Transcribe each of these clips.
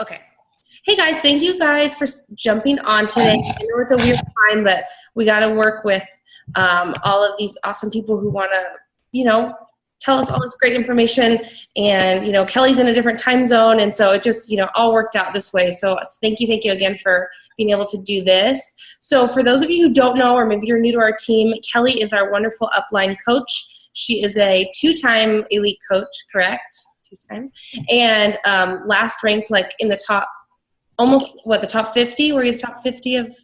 Okay. Hey guys, thank you guys for jumping on today. I know it's a weird time, but we got to work with all of these awesome people who want to, tell us all this great information. And, Kelly's in a different time zone. And so it just, all worked out this way. So thank you again for being able to do this. So for those of you who don't know, or maybe you're new to our team, Kelly is our wonderful upline coach. She is a 2-time elite coach, correct? 2-time. And last ranked in the top, the top 50? Were you the top 50 of?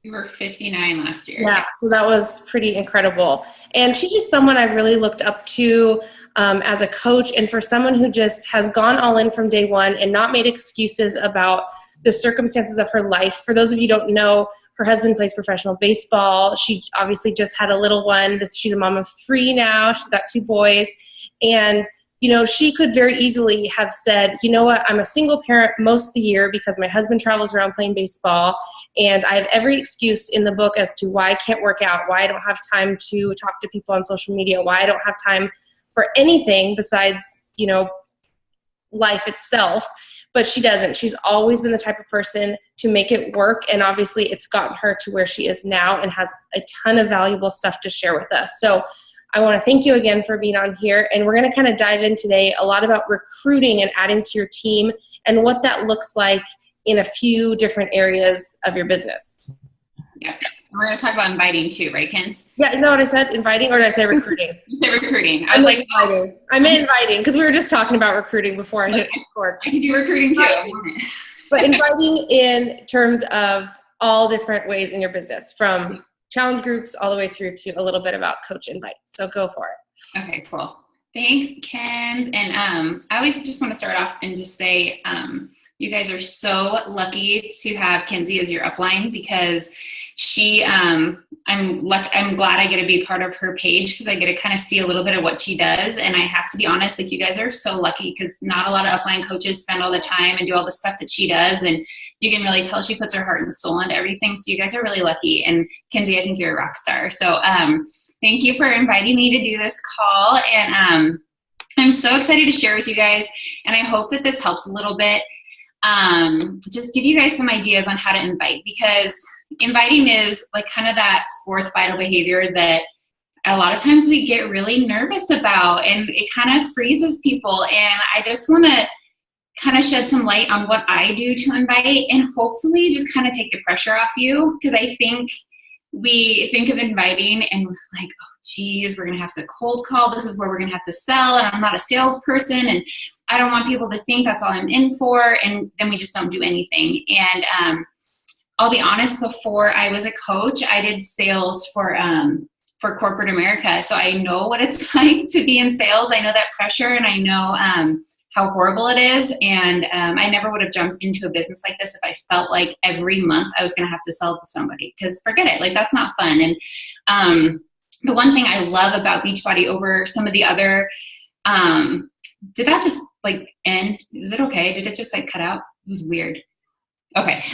We were 59 last year. Yeah, so that was pretty incredible. And she's just someone I've really looked up to as a coach, and for someone who just has gone all in from day one and not made excuses about the circumstances of her life. For those of you who don't know, her husband plays professional baseball. She obviously just had a little one. She's a mom of 3 now. She's got 2 boys. And she could very easily have said, you know what, I'm a single parent most of the year because my husband travels around playing baseball, and I have every excuse in the book as to why I can't work out, why I don't have time to talk to people on social media, why I don't have time for anything besides, life itself. But she doesn't. She's always been the type of person to make it work, and obviously it's gotten her to where she is now and has a ton of valuable stuff to share with us. So I want to thank you again for being on here, and we're going to kind of dive in today a lot about recruiting and adding to your team and what that looks like in a few different areas of your business. Yeah, we're going to talk about inviting too, right, Kens? Yeah, is that what I said? Inviting, or did I say recruiting? You said recruiting. I meant inviting. I meant inviting because we were just talking about recruiting before I hit record. I can do recruiting too. But inviting in terms of all different ways in your business, from challenge groups all the way through to a little bit about coach invites. So go for it. Okay, cool. Thanks, Ken. And I always just want to start off and just say you guys are so lucky to have Kenzie as your upline, because she, I'm glad I get to be part of her page because I get to kind of see a little bit of what she does. And I have to be honest, you guys are so lucky because not a lot of upline coaches spend all the time and do all the stuff that she does. And you can really tell she puts her heart and soul into everything. So you guys are really lucky. And Kenzie, I think you're a rock star. So thank you for inviting me to do this call. And I'm so excited to share with you guys. And I hope that this helps a little bit. Just give you guys some ideas on how to invite, because inviting is kind of that 4th vital behavior that a lot of times we get really nervous about, and it kind of freezes people. And I just want to kind of shed some light on what I do to invite, and hopefully just kind of take the pressure off you, because I think we think of inviting and oh geez, we're going to have to cold call. This is where we're going to have to sell, and I'm not a salesperson, and I don't want people to think that's all I'm in for. And then we just don't do anything. And I'll be honest, before I was a coach, I did sales for corporate America. So I know what it's like to be in sales. I know that pressure, and I know how horrible it is. And I never would have jumped into a business like this if I felt like every month I was going to have to sell to somebody, because forget it. That's not fun. And the one thing I love about Beachbody over some of the other, did that just end? Is it okay? Did it just cut out? It was weird. Okay.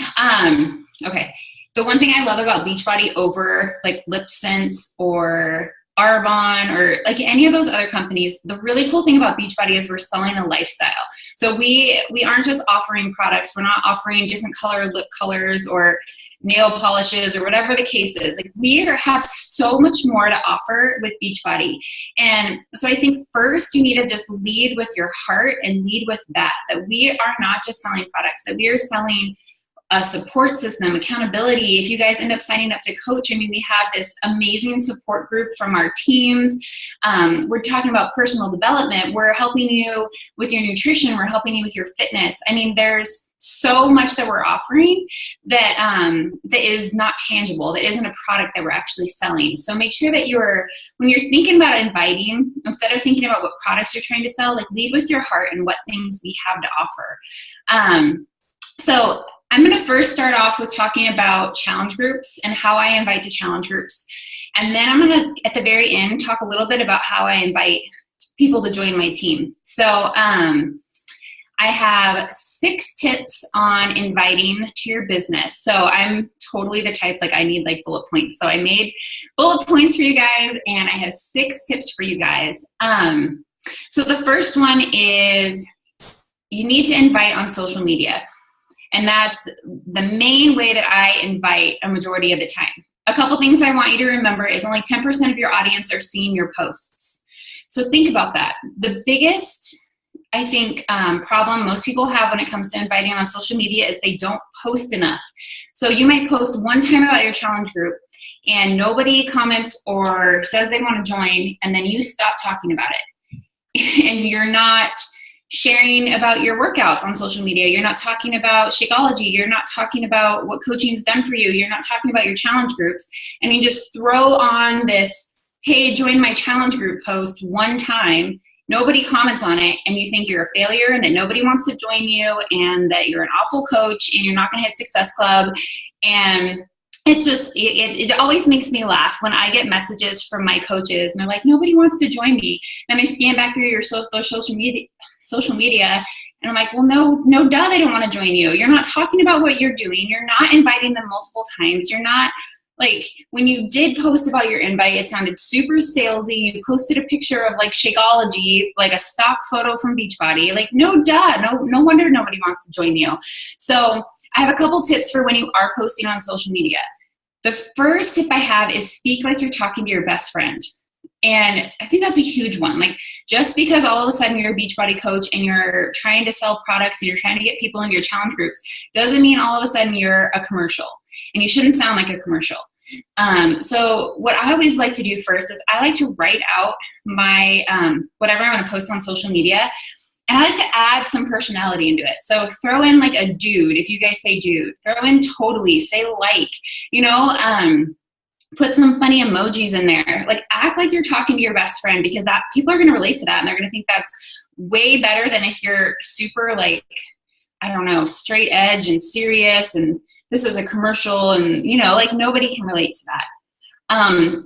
Okay. The one thing I love about Beachbody over Lip Sense or Arbonne or any of those other companies, the really cool thing about Beachbody is we're selling a lifestyle. So we aren't just offering products. We're not offering different lip colors or nail polishes or whatever the case is. We have so much more to offer with Beachbody. And so I think first you need to just lead with your heart and lead with that we are not just selling products, that we are selling a support system, accountability. If you guys end up signing up to coach, we have this amazing support group from our teams. We're talking about personal development. We're helping you with your nutrition. We're helping you with your fitness. There's so much that we're offering that that is not tangible, that isn't a product that we're actually selling. So make sure that when you're thinking about inviting, instead of thinking about what products you're trying to sell, lead with your heart and what things we have to offer. So I'm going to first start off with talking about challenge groups and how I invite to challenge groups. And then I'm going to, at the very end, talk a little bit about how I invite people to join my team. So I have 6 tips on inviting to your business. So I'm totally the type, I need bullet points. So I made bullet points for you guys, and I have 6 tips for you guys. So the first one is you need to invite on social media. And that's the main way that I invite a majority of the time. A couple things I want you to remember is only 10% of your audience are seeing your posts. So think about that. The biggest, I think, problem most people have when it comes to inviting on social media is they don't post enough. So you might post one time about your challenge group and nobody comments or says they want to join, and then you stop talking about it. And you're not sharing about your workouts on social media. You're not talking about Shakeology. You're not talking about what coaching's done for you. You're not talking about your challenge groups. And you just throw on this, hey, join my challenge group post one time. Nobody comments on it, and you think you're a failure and that nobody wants to join you and that you're an awful coach and you're not going to hit Success Club. And it's just, it always makes me laugh when I get messages from my coaches and they're like, nobody wants to join me. Then I scan back through your social media and I'm like, well, no, duh, they don't want to join you. You're not talking about what you're doing. You're not inviting them multiple times. You're not, like, when you did post about your invite, it sounded super salesy. You posted a picture of like Shakeology, like a stock photo from Beachbody. Like, no, duh, no wonder nobody wants to join you. So I have a couple tips for when you are posting on social media. The first tip I have is speak like you're talking to your best friend. And I think that's a huge one. Like, just because all of a sudden you're a Beachbody coach and you're trying to sell products and you're trying to get people into your challenge groups doesn't mean all of a sudden you're a commercial. And you shouldn't sound like a commercial. So what I always like to do first is I like to write out my whatever I'm going to post on social media. And I like to add some personality into it. So throw in like a dude, if you guys say dude. Throw in totally, say like, put some funny emojis in there. Like, act like you're talking to your best friend, because that people are going to relate to that and they're going to think that's way better than if you're super like, I don't know, straight edge and serious and this is a commercial and, like, nobody can relate to that.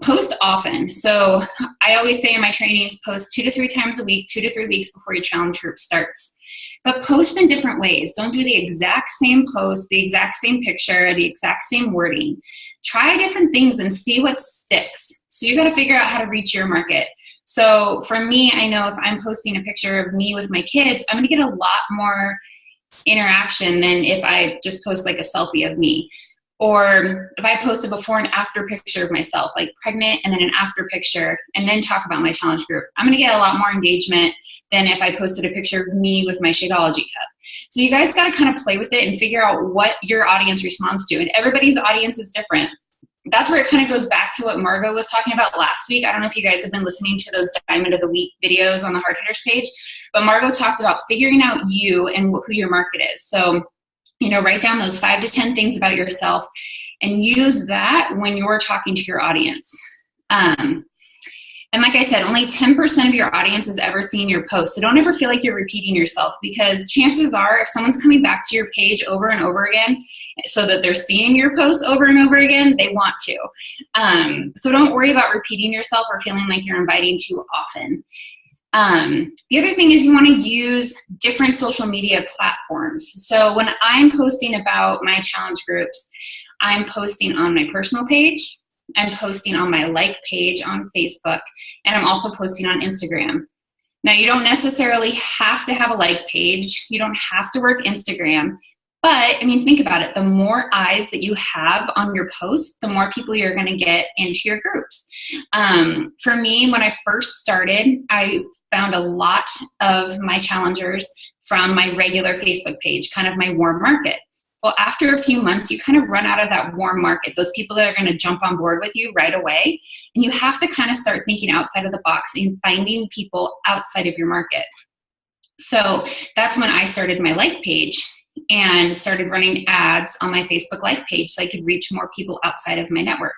Post often. So I always say in my trainings, post 2 to 3 times a week, 2 to 3 weeks before your challenge group starts. But post in different ways. Don't do the exact same post, the exact same picture, the exact same wording. Try different things and see what sticks. So you got to figure out how to reach your market. So for me, I know if I'm posting a picture of me with my kids, I'm going to get a lot more interaction than if I just post like a selfie of me. Or if I post a before and after picture of myself, like pregnant and then an after picture, and then talk about my challenge group, I'm going to get a lot more engagement than if I posted a picture of me with my Shakeology cup. So you guys got to kind of play with it and figure out what your audience responds to. And everybody's audience is different. That's where it kind of goes back to what Margot was talking about last week. I don't know if you guys have been listening to those Diamond of the Week videos on the Hard Hitters page, but Margot talked about figuring out you and who your market is. So write down those 5 to 10 things about yourself and use that when you're talking to your audience. And like I said, only 10% of your audience has ever seen your post. So don't ever feel like you're repeating yourself, because chances are if someone's coming back to your page over and over again so that they're seeing your posts over and over again, they want to. So don't worry about repeating yourself or feeling like you're inviting too often. The other thing is you want to use different social media platforms. So when I'm posting about my challenge groups, I'm posting on my personal page, I'm posting on my like page on Facebook, and I'm also posting on Instagram. Now, you don't necessarily have to have a like page. You don't have to work Instagram. But, think about it. The more eyes that you have on your posts, the more people you're going to get into your groups. For me, when I first started, I found a lot of my challengers from my regular Facebook page, kind of my warm market. Well, after a few months, you kind of run out of that warm market, those people that are going to jump on board with you right away. And you have to kind of start thinking outside of the box and finding people outside of your market. So that's when I started my like page and started running ads on my Facebook like page so I could reach more people outside of my network.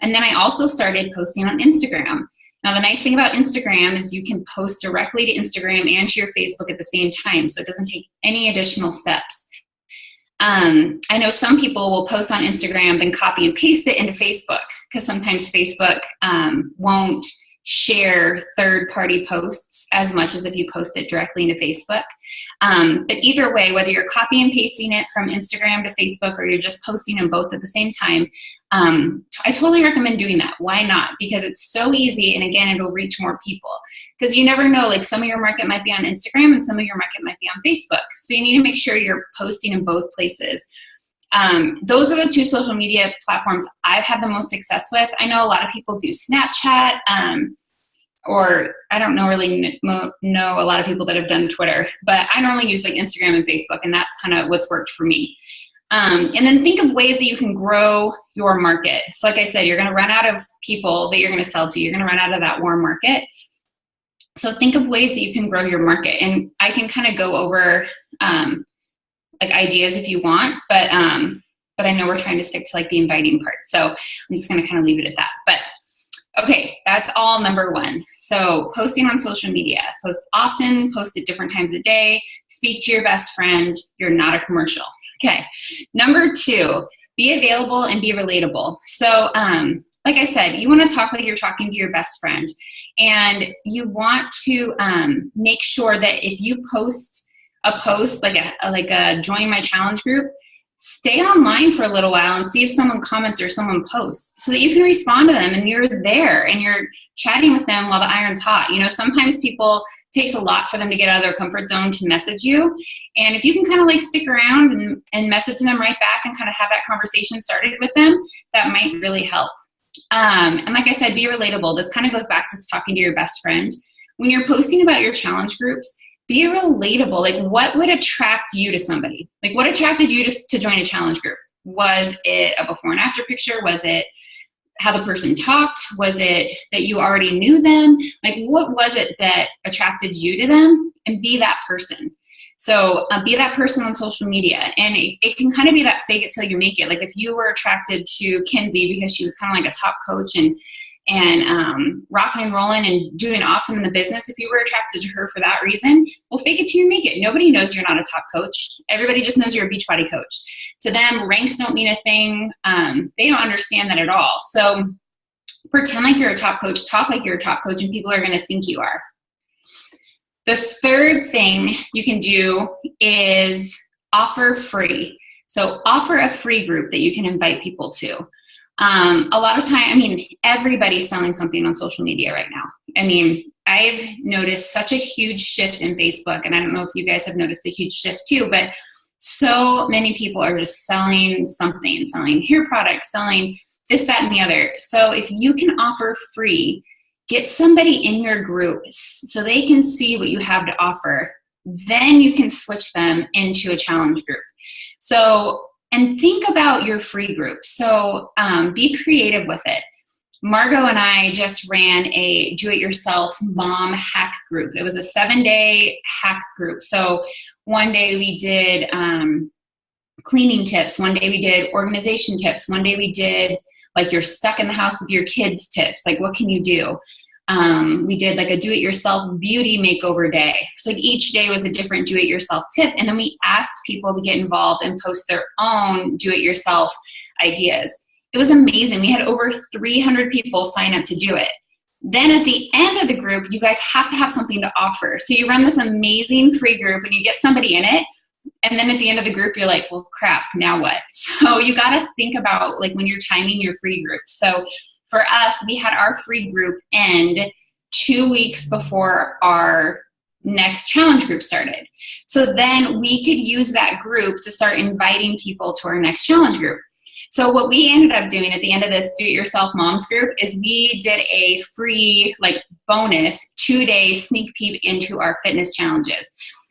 And then I also started posting on Instagram. Now, the nice thing about Instagram is you can post directly to Instagram and to your Facebook at the same time, so it doesn't take any additional steps. I know some people will post on Instagram, then copy and paste it into Facebook, because sometimes Facebook won't share third-party posts as much as if you post it directly into Facebook. But either way, whether you're copy and pasting it from Instagram to Facebook or you're just posting them both at the same time, I totally recommend doing that. Why not? Because it's so easy, and again, it'll reach more people. Because you never know, like some of your market might be on Instagram and some of your market might be on Facebook. So you need to make sure you're posting in both places. Those are the two social media platforms I've had the most success with. I know a lot of people do Snapchat, or I don't really know a lot of people that have done Twitter, but I normally use like Instagram and Facebook, and that's kind of what's worked for me. And then think of ways that you can grow your market. So like I said, you're going to run out of people that you're going to sell to. You're going to run out of that warm market. So think of ways that you can grow your market. And I can kind of go over like ideas if you want, but I know we're trying to stick to like the inviting part. So I'm just going to kind of leave it at that. But okay, that's all number one. So posting on social media, post often, post at different times a day, speak to your best friend. You're not a commercial. Okay. Number two, be available and be relatable. So, like I said, you want to talk like you're talking to your best friend, and you want to make sure that if you post a post like a join my challenge group, stay online for a little while and see if someone comments or someone posts so that you can respond to them and you're there and you're chatting with them while the iron's hot. You know, sometimes people, it takes a lot for them to get out of their comfort zone to message you. And if you can kind of like stick around and message them right back and kind of have that conversation started with them, that might really help. And like I said, be relatable. This kind of goes back to talking to your best friend. When you're posting about your challenge groups, be relatable. Like what would attract you to somebody? Like what attracted you to join a challenge group? Was it a before and after picture? Was it how the person talked? Was it that you already knew them? Like what was it that attracted you to them? And be that person. So be that person on social media. And it can kind of be that fake it till you make it. Like if you were attracted to Kenzie because she was kind of like a top coach and rocking and rolling and doing awesome in the business, if you were attracted to her for that reason, well, fake it till you make it. Nobody knows you're not a top coach. Everybody just knows you're a Beachbody coach. To them, ranks don't mean a thing. They don't understand that at all. So pretend like you're a top coach, talk like you're a top coach, and people are going to think you are. The third thing you can do is offer free. So offer a free group that you can invite people to. A lot of time, I mean, everybody's selling something on social media right now. I mean, I've noticed such a huge shift in Facebook, and I don't know if you guys have noticed a huge shift too, but so many people are just selling something, selling hair products, selling this, that, and the other. So if you can offer free, get somebody in your group so they can see what you have to offer, then you can switch them into a challenge group. So, and think about your free group. So be creative with it. Margot and I just ran a do-it-yourself mom hack group. It was a 7-day hack group. So one day we did cleaning tips. One day we did organization tips. One day we did like you're stuck in the house with your kids tips. Like what can you do? We did like a do-it-yourself beauty makeover day. So like each day was a different do-it-yourself tip. And then we asked people to get involved and post their own do-it-yourself ideas. It was amazing. We had over 300 people sign up to do it. Then at the end of the group, you guys have to have something to offer. So you run this amazing free group and you get somebody in it. And then at the end of the group, you're like, well, crap, now what? So you got to think about like when you're timing your free group. So for us, we had our free group end 2 weeks before our next challenge group started. So then we could use that group to start inviting people to our next challenge group. So what we ended up doing at the end of this do-it-yourself moms group is we did a free like bonus 2-day sneak peek into our fitness challenges.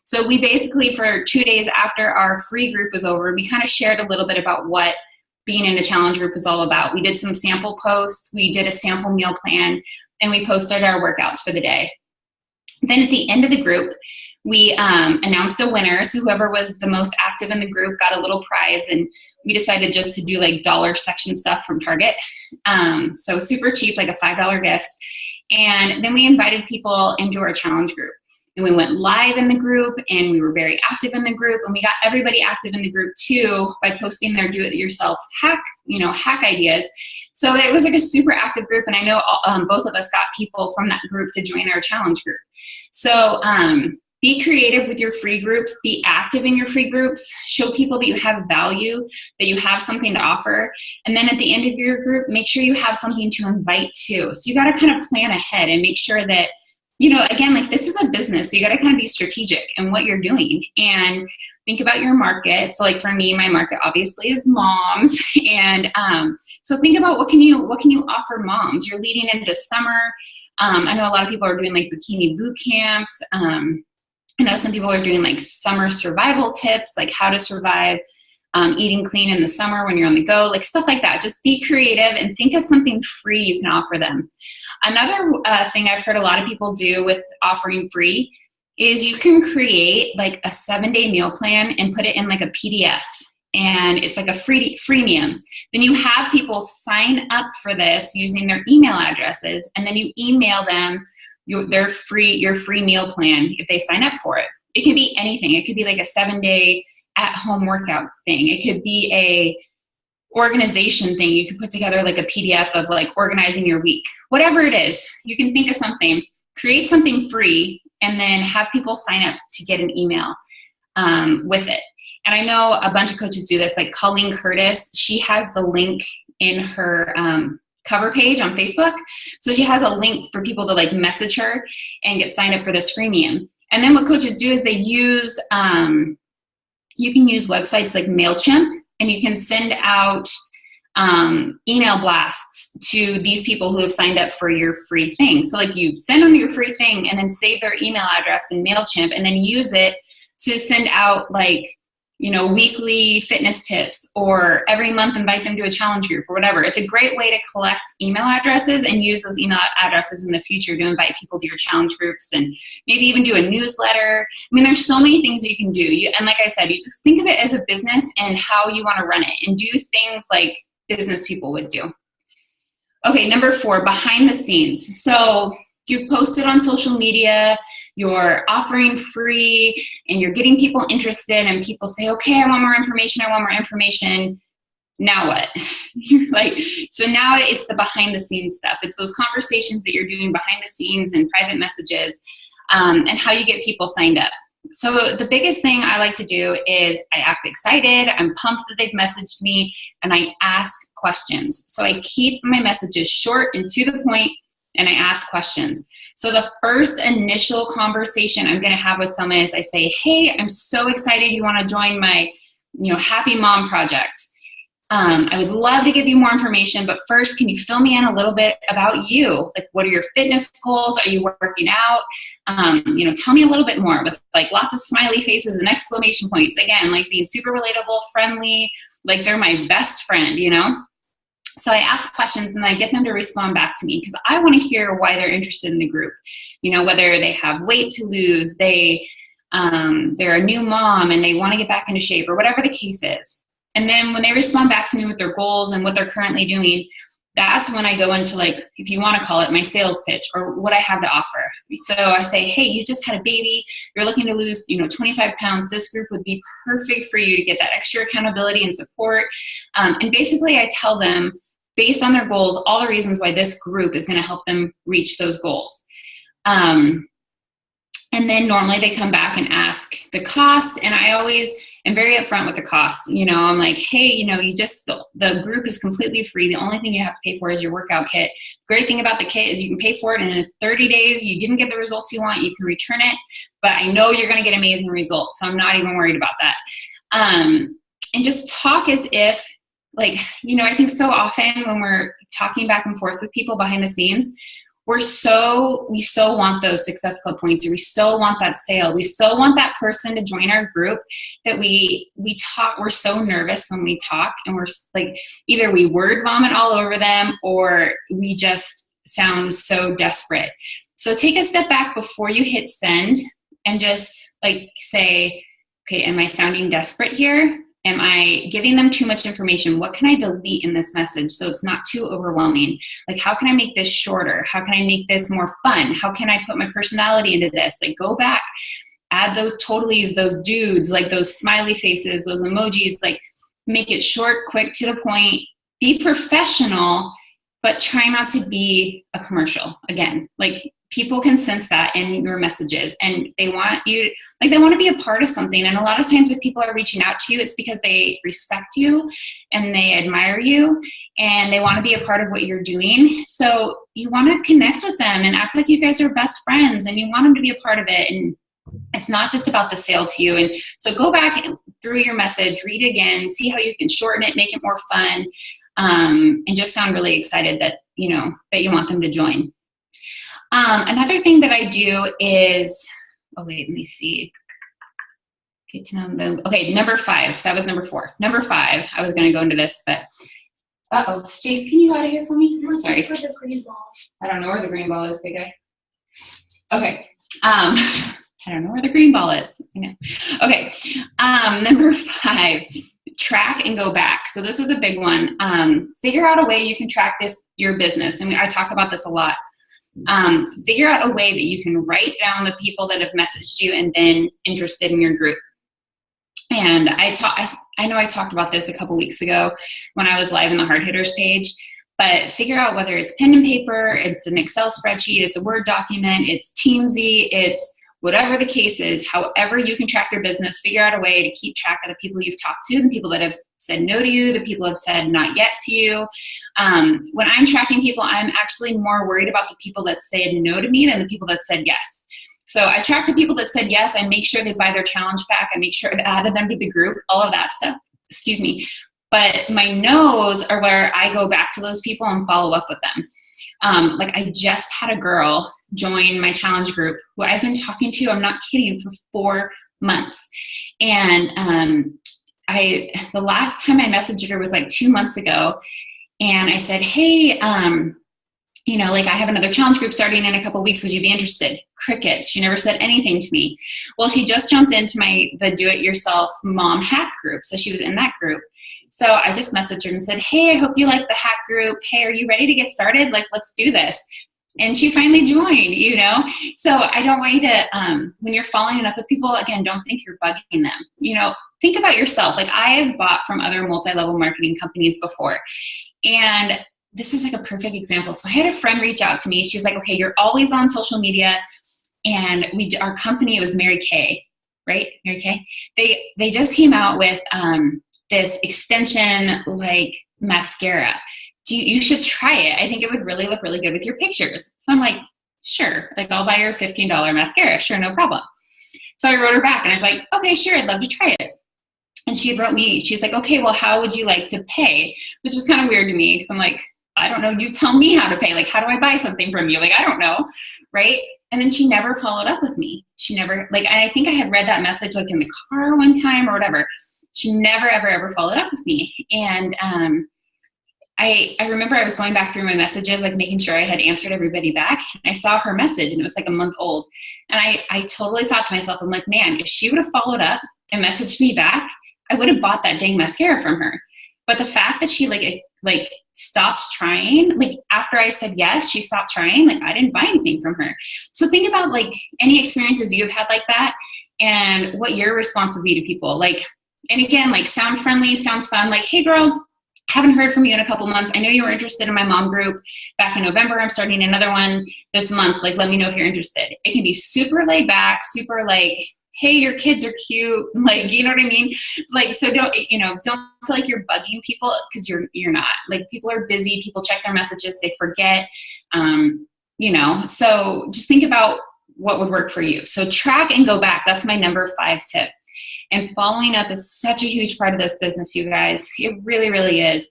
So we basically, for 2 days after our free group was over, we kind of shared a little bit about what being in a challenge group is all about. We did some sample posts, we did a sample meal plan, and we posted our workouts for the day. Then at the end of the group, we announced a winner. So whoever was the most active in the group got a little prize, and we decided just to do like dollar section stuff from Target. So super cheap, like a $5 gift. And then we invited people into our challenge group. and we went live in the group, and we were very active in the group, and we got everybody active in the group too by posting their do-it-yourself hack ideas. So it was like a super active group, and I know both of us got people from that group to join our challenge group. So be creative with your free groups, be active in your free groups, show people that you have value, that you have something to offer. And then at the end of your group, make sure you have something to invite to. So you got to kind of plan ahead and make sure that, again, like this is a business, so you got to kind of be strategic in what you're doing and think about your market. So like for me, my market obviously is moms. And so think about what can you offer moms? You're leading into summer. I know a lot of people are doing like bikini boot camps. I know some people are doing like summer survival tips, like how to survive eating clean in the summer when you're on the go, like stuff like that. Just be creative and think of something free you can offer them. Another thing I've heard a lot of people do with offering free is you can create like a 7-day meal plan and put it in like a PDF, and it's like a freemium. Then you have people sign up for this using their email addresses, and then you email them your free meal plan if they sign up for it. It can be anything. It could be like a 7-day at-home workout thing. It could be a organization thing. You could put together like a PDF of like organizing your week. Whatever it is, you can think of something, create something free, and then have people sign up to get an email with it. And I know a bunch of coaches do this, like Colleen Curtis. She has the link in her cover page on Facebook. So she has a link for people to like message her and get signed up for this freemium. And then what coaches do is they use, you can use websites like MailChimp, and you can send out email blasts to these people who have signed up for your free thing. So like you send them your free thing and then save their email address in MailChimp, and then use it to send out like, weekly fitness tips, or every month invite them to a challenge group or whatever. It's a great way to collect email addresses and use those email addresses in the future to invite people to your challenge groups, and maybe even do a newsletter. I mean, there's so many things you can do. And like I said, you just think of it as a business and how you want to run it, and do things like business people would do. Okay, number 4, behind the scenes. So you've posted on social media, you're offering free, and you're getting people interested, and people say, okay, I want more information. Now what? So now it's the behind the scenes stuff. It's those conversations that you're doing behind the scenes and private messages, and how you get people signed up. So the biggest thing I like to do is I act excited, I'm pumped that they've messaged me, and I ask questions. So I keep my messages short and to the point, and I ask questions. So the first initial conversation I'm going to have with someone is I say, hey, I'm so excited you want to join my, Happy Mom Project. I would love to give you more information, but first, can you fill me in a little bit about you? Like, what are your fitness goals? Are you working out? Tell me a little bit more, with like lots of smiley faces and exclamation points. Again, like being super relatable, friendly, like they're my best friend, So I ask questions and I get them to respond back to me, because I want to hear why they're interested in the group. Whether they have weight to lose, they're a new mom and they want to get back into shape, or whatever the case is. And then when they respond back to me with their goals and what they're currently doing, that's when I go into, like, if you want to call it, my sales pitch, or what I have to offer. So I say, hey, you just had a baby, you're looking to lose 25 pounds. This group would be perfect for you to get that extra accountability and support. And basically I tell them, based on their goals, all the reasons why this group is going to help them reach those goals. And then normally they come back and ask the cost, and I always am very upfront with the cost. I'm like, hey, the group is completely free. The only thing you have to pay for is your workout kit. Great thing about the kit is you can pay for it, and in 30 days you didn't get the results you want, you can return it. But I know you're going to get amazing results, so I'm not even worried about that. And just talk as if, I think so often when we're talking back and forth with people behind the scenes, we so want those Success Club points, or we so want that sale. We so want that person to join our group that we talk. We're so nervous when we talk, and we're like, either we word vomit all over them, or we just sound so desperate. So take a step back before you hit send and just say, okay, am I sounding desperate here? Am I giving them too much information? What can I delete in this message so it's not too overwhelming? Like, how can I make this shorter? How can I make this more fun? How can I put my personality into this? Like, go back, add those totallys, those dudes, like those smiley faces, those emojis, like make it short, quick, to the point, be professional, but try not to be a commercial. Again, like, people can sense that in your messages, and they want you, like, they want to be a part of something. And a lot of times if people are reaching out to you, it's because they respect you and they admire you and they want to be a part of what you're doing. So you want to connect with them and act like you guys are best friends, and you want them to be a part of it. And it's not just about the sale to you. And so go back through your message, read it again, see how you can shorten it, make it more fun, and just sound really excited that, that you want them to join. Another thing that I do is, let me see. Get to know them. Okay, number 5. That was number 4. Number 5, I was going to go into this, but Jace, can you go out of here for me? Sorry. For the green ball. I don't know where the green ball is, big guy. Okay. I don't know where the green ball is. I know. Okay. Number 5, track and go back. So this is a big one. Figure out a way you can track your business. And I talk about this a lot. Figure out a way that you can write down the people that have messaged you and been interested in your group. And I know I talked about this a couple weeks ago when I was live in the Hard Hitters page, but figure out whether it's pen and paper, it's an Excel spreadsheet, it's a Word document, it's Teamsy, it's whatever the case is, however you can track your business, figure out a way to keep track of the people you've talked to, the people that have said no to you, the people who have said not yet to you. When I'm tracking people, I'm actually more worried about the people that said no to me than the people that said yes. So I track the people that said yes. I make sure they buy their challenge pack. I make sure I've added them to the group, all of that stuff. Excuse me. But my no's are where I go back to those people and follow up with them. Like, I just had a girl join my challenge group who I've been talking to, I'm not kidding, for 4 months. And the last time I messaged her was like 2 months ago. And I said, hey, like, I have another challenge group starting in a couple weeks. Would you be interested? Crickets. She never said anything to me. Well, she just jumped into the do-it-yourself mom hack group. So she was in that group. So I just messaged her and said, hey, I hope you like the hack group. Hey, are you ready to get started? Like, let's do this. And she finally joined, So I don't want you to, when you're following up with people, again, don't think you're bugging them. Think about yourself. Like, I have bought from other multi-level marketing companies before. And this is like a perfect example. So I had a friend reach out to me. She's like, okay, you're always on social media. And our company, it was Mary Kay, right? Mary Kay. They just came out with this extension like mascara. You should try it. I think it would really look really good with your pictures. So I'm like, sure. Like, I'll buy your $15 mascara. Sure, no problem. So I wrote her back and I was like, okay, sure, I'd love to try it. And she wrote me, she's like, okay, well, how would you like to pay? Which was kind of weird to me because I'm like, I don't know, you tell me how to pay. Like, how do I buy something from you? Like, I don't know, right? And then she never followed up with me. She never, like, I think I had read that message like in the car one time or whatever. She never, ever, ever followed up with me. And I remember I was going back through my messages, like making sure I had answered everybody back. And I saw her message and it was like a month old. And I totally thought to myself, I'm like, man, if she would have followed up and messaged me back, I would have bought that dang mascara from her. But the fact that she like stopped trying, like after I said yes, she stopped trying, like I didn't buy anything from her. So think about like any experiences you've had like that and what your response would be to people. Like, and again, like sound friendly, sound fun, like, hey girl, haven't heard from you in a couple months. I know you were interested in my mom group back in November. I'm starting another one this month. Like, let me know if you're interested. It can be super laid back, super like, hey, your kids are cute. Like, you know what I mean? Like, so don't feel like you're bugging people because you're not. Like, people are busy. People check their messages. They forget, so just think about what would work for you. So track and go back. That's my number 5 tip. And following up is such a huge part of this business, you guys. It really, really is.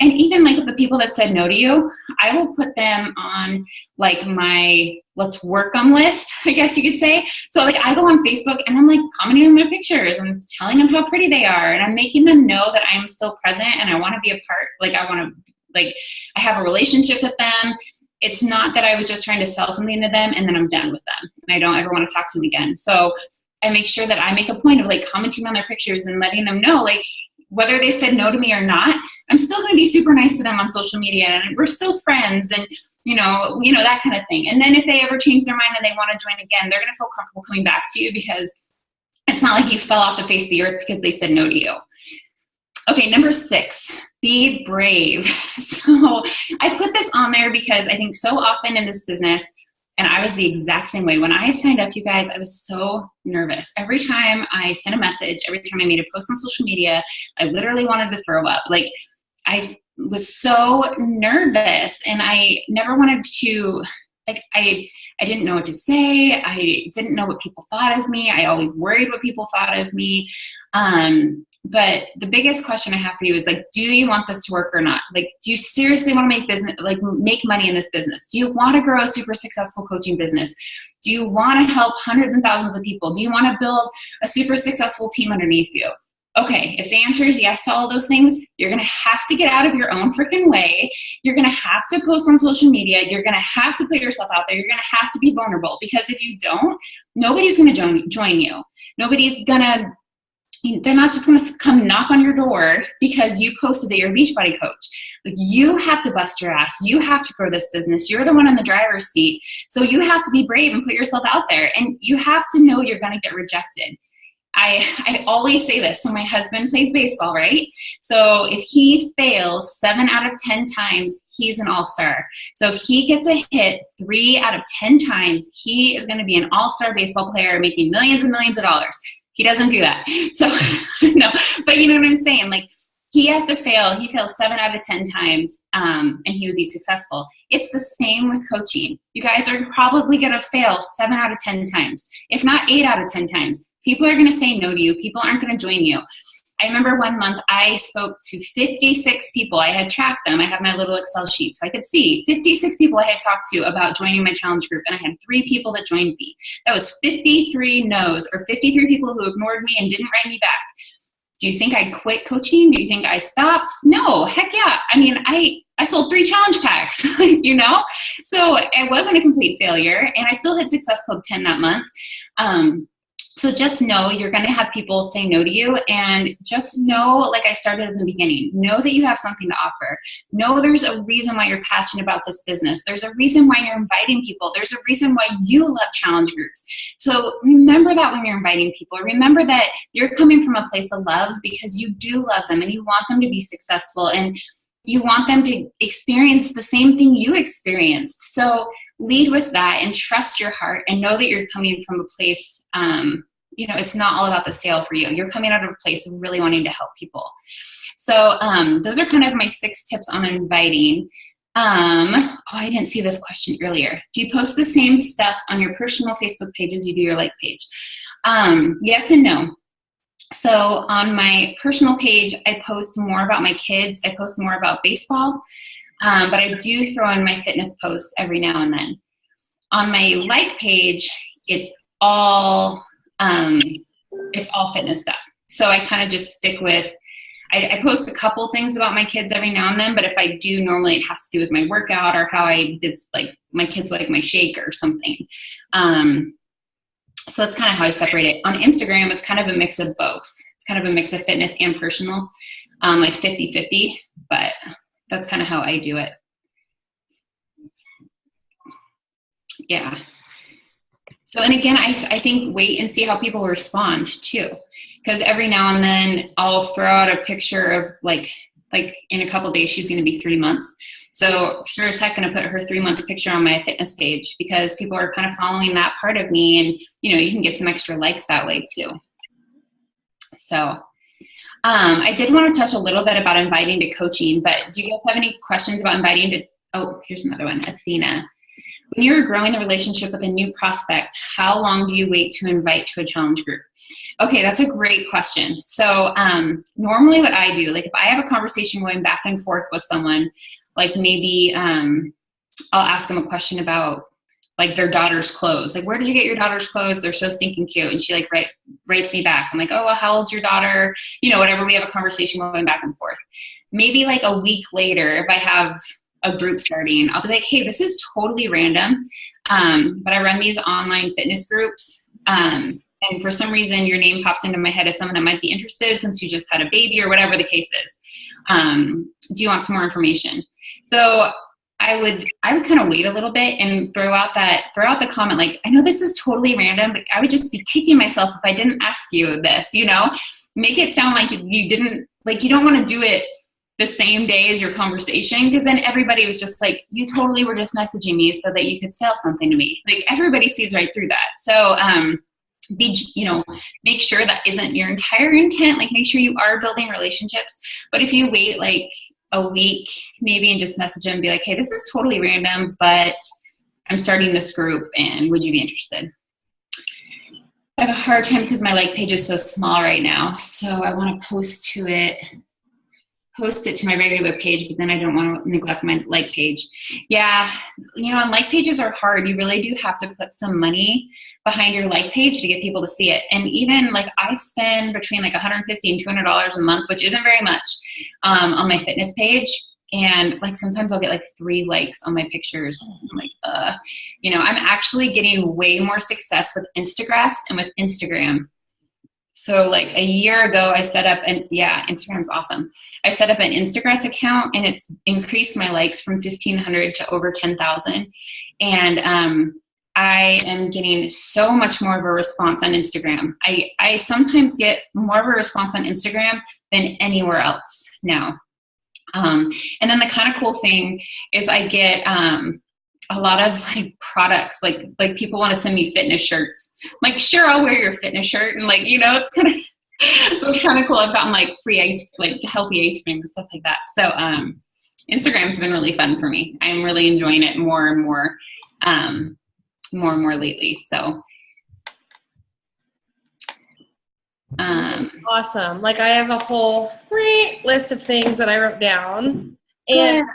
And even like with the people that said no to you, I will put them on like my let's work them list, I guess you could say. So like I go on Facebook and I'm like commenting on their pictures and telling them how pretty they are. And I'm making them know that I'm still present and I want to be a part. Like I have a relationship with them. It's not that I was just trying to sell something to them and then I'm done with them and I don't ever want to talk to them again. So I make sure that I make a point of like commenting on their pictures and letting them know like, whether they said no to me or not, I'm still going to be super nice to them on social media, and we're still friends, and that kind of thing. And then if they ever change their mind and they want to join again, they're going to feel comfortable coming back to you, because it's not like you fell off the face of the earth because they said no to you. Okay, number 6, be brave. So I put this on there because I think so often in this business, and I was the exact same way. When I signed up, you guys, I was so nervous. Every time I sent a message, every time I made a post on social media, I literally wanted to throw up. Like, I was so nervous, and I never wanted to, like, I didn't know what to say. I didn't know what people thought of me. I always worried what people thought of me. But the biggest question I have for you is, like, do you want this to work or not? Like, do you seriously want to make money in this business? Do you want to grow a super successful coaching business? Do you want to help hundreds and thousands of people? Do you want to build a super successful team underneath you? Okay, if the answer is yes to all of those things, you're going to have to get out of your own freaking way. You're going to have to post on social media. You're going to have to put yourself out there. You're going to have to be vulnerable, because if you don't, nobody's going to join you. Nobody's going to, they're not just going to come knock on your door because you posted that you're a Beachbody coach. Like, you have to bust your ass. You have to grow this business. You're the one in the driver's seat. So you have to be brave and put yourself out there. And you have to know you're going to get rejected. I always say this. So my husband plays baseball, right? So if he fails 7 out of 10 times, he's an all-star. So if he gets a hit 3 out of 10 times, he is going to be an all-star baseball player making millions and millions of dollars. He doesn't do that. So no, but you know what I'm saying? Like, he has to fail. He fails 7 out of 10 times, and he would be successful. It's the same with coaching. You guys are probably going to fail 7 out of 10 times, if not 8 out of 10 times. People are going to say no to you. People aren't going to join you. I remember one month I spoke to 56 people. I had tracked them. I had my little Excel sheet, so I could see 56 people I had talked to about joining my challenge group, and I had 3 people that joined me. That was 53 no's, or 53 people who ignored me and didn't write me back. Do you think I quit coaching? Do you think I stopped? No, heck yeah. I mean, I sold 3 challenge packs, So it wasn't a complete failure, and I still hit Success Club 10 that month. So just know you're going to have people say no to you, and just know, like I started in the beginning, know that you have something to offer. Know there's a reason why you're passionate about this business. There's a reason why you're inviting people. There's a reason why you love challenge groups. So remember that when you're inviting people. Remember that you're coming from a place of love, because you do love them and you want them to be successful, and you want them to experience the same thing you experienced. So lead with that and trust your heart, and know that you're coming from a place, it's not all about the sale for you. You're coming out of a place of really wanting to help people. So those are kind of my 6 tips on inviting. I didn't see this question earlier. Do you post the same stuff on your personal Facebook page as you do your like page? Yes and no. So on my personal page, I post more about my kids. I post more about baseball, but I do throw in my fitness posts every now and then. On my like page, it's all fitness stuff. So I kind of just stick with, I post a couple things about my kids every now and then, but if I do, normally it has to do with my workout or how I did, like, my kids like my shake or something. So that's kind of how I separate it. On Instagram, it's kind of a mix of both. It's kind of a mix of fitness and personal, like 50-50, but that's kind of how I do it. Yeah. So, and again, I think wait and see how people respond too. Because every now and then I'll throw out a picture of like in a couple days, she's going to be 3 months. So sure as heck going to put her 3-month picture on my fitness page, because people are kind of following that part of me, and you can get some extra likes that way too. So I did want to touch a little bit about inviting to coaching, but do you guys have any questions about inviting to, oh, here's another one, Athena. When you're growing a relationship with a new prospect, how long do you wait to invite to a challenge group? Okay, that's a great question. So normally what I do, like if I have a conversation going back and forth with someone, like maybe I'll ask them a question about like their daughter's clothes. Like, where did you get your daughter's clothes? They're so stinking cute. And she like writes me back. I'm like, oh, well, how old's your daughter? Whatever. We have a conversation going back and forth. Maybe like a week later, if I have a group starting, I'll be like, hey, this is totally random. But I run these online fitness groups. and for some reason your name popped into my head as someone that might be interested since you just had a baby or whatever the case is. Do you want some more information? So I would kind of wait a little bit and throw out the comment, like, I know this is totally random, but I would just be kicking myself if I didn't ask you this, make it sound like you didn't, like, you don't want to do it the same day as your conversation, because then everybody was just like, you totally were just messaging me so that you could sell something to me. Like, everybody sees right through that. So make sure that isn't your entire intent. Like, make sure you are building relationships. But if you wait like a week maybe and just message them and be like, hey, this is totally random, but I'm starting this group and would you be interested? I have a hard time because my like page is so small right now. So I want to post it to my regular page, but then I don't want to neglect my like page. Yeah, and like pages are hard. You really do have to put some money behind your like page to get people to see it. And even like I spend between like $150 and $200 a month, which isn't very much, on my fitness page. And like sometimes I'll get like 3 likes on my pictures. I'm like, I'm actually getting way more success with Instagram and with Instagram. So like a year ago, I set up Instagram's awesome. I set up an Instagram account and it's increased my likes from 1,500 to over 10,000. And I am getting so much more of a response on Instagram. I sometimes get more of a response on Instagram than anywhere else now. And then the kind of cool thing is I get a lot of like products, like people want to send me fitness shirts. I'm like, sure, I'll wear your fitness shirt. And like, it's kind of, so it's kind of cool. I've gotten like free healthy ice cream and stuff like that. So, Instagram's been really fun for me. I'm really enjoying it more and more lately. So, awesome. Like I have a whole list of things that I wrote down. And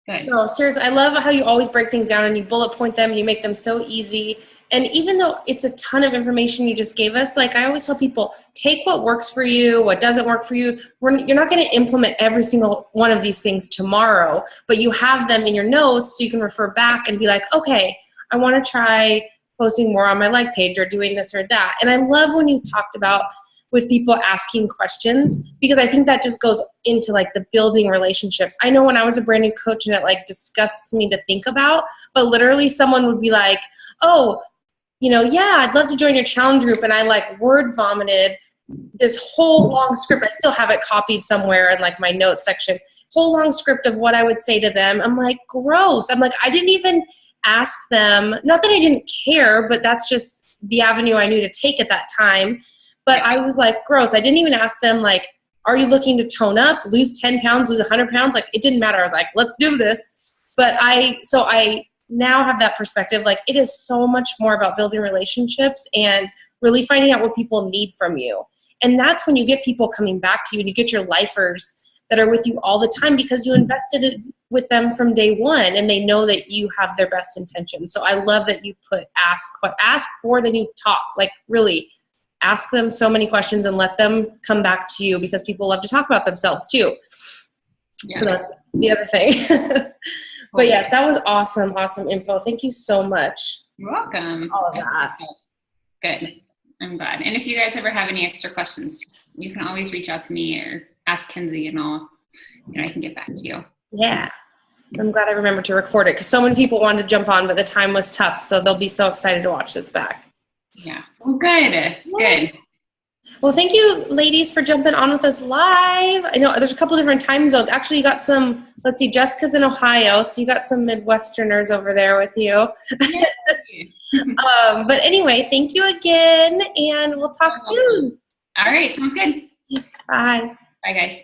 good. No, seriously, I love how you always break things down and you bullet point them and you make them so easy. And even though it's a ton of information you just gave us, like I always tell people, take what works for you, what doesn't work for you. You're not going to implement every single one of these things tomorrow, but you have them in your notes so you can refer back and be like, okay, I want to try posting more on my like page or doing this or that. And I love when you talked about with people asking questions, because I think that just goes into like the building relationships. I know when I was a brand new coach and it like disgusts me to think about, but literally someone would be like, oh, I'd love to join your challenge group. And I like word vomited this whole long script. I still have it copied somewhere in like my notes section, whole long script of what I would say to them. I'm like, gross. I'm like, I didn't even ask them. Not that I didn't care, but that's just the avenue I knew to take at that time. But I was like, gross. I didn't even ask them, like, are you looking to tone up, lose 10 pounds, lose 100 pounds? Like, it didn't matter. I was like, let's do this. But I now have that perspective. Like, it is so much more about building relationships and really finding out what people need from you. And that's when you get people coming back to you and you get your lifers that are with you all the time because you invested it with them from day one and they know that you have their best intentions. So I love that you put ask more than you talk. Like, really. Ask them so many questions and let them come back to you because people love to talk about themselves too. Yeah. So that's the other thing. But yes, that was awesome info. Thank you so much. You're welcome. All of that. Good. I'm glad. And if you guys ever have any extra questions, you can always reach out to me or ask Kenzie and I can get back to you. Yeah. I'm glad I remembered to record it because so many people wanted to jump on, but the time was tough. So they'll be so excited to watch this back. Yeah. Well, good. Yeah. Good. Well, thank you, ladies, for jumping on with us live. I know there's a couple different time zones. Actually, you got some, let's see, Jessica's in Ohio, so you got some Midwesterners over there with you. But anyway, thank you again, and we'll talk soon. All right. Sounds good. Bye. Bye, guys.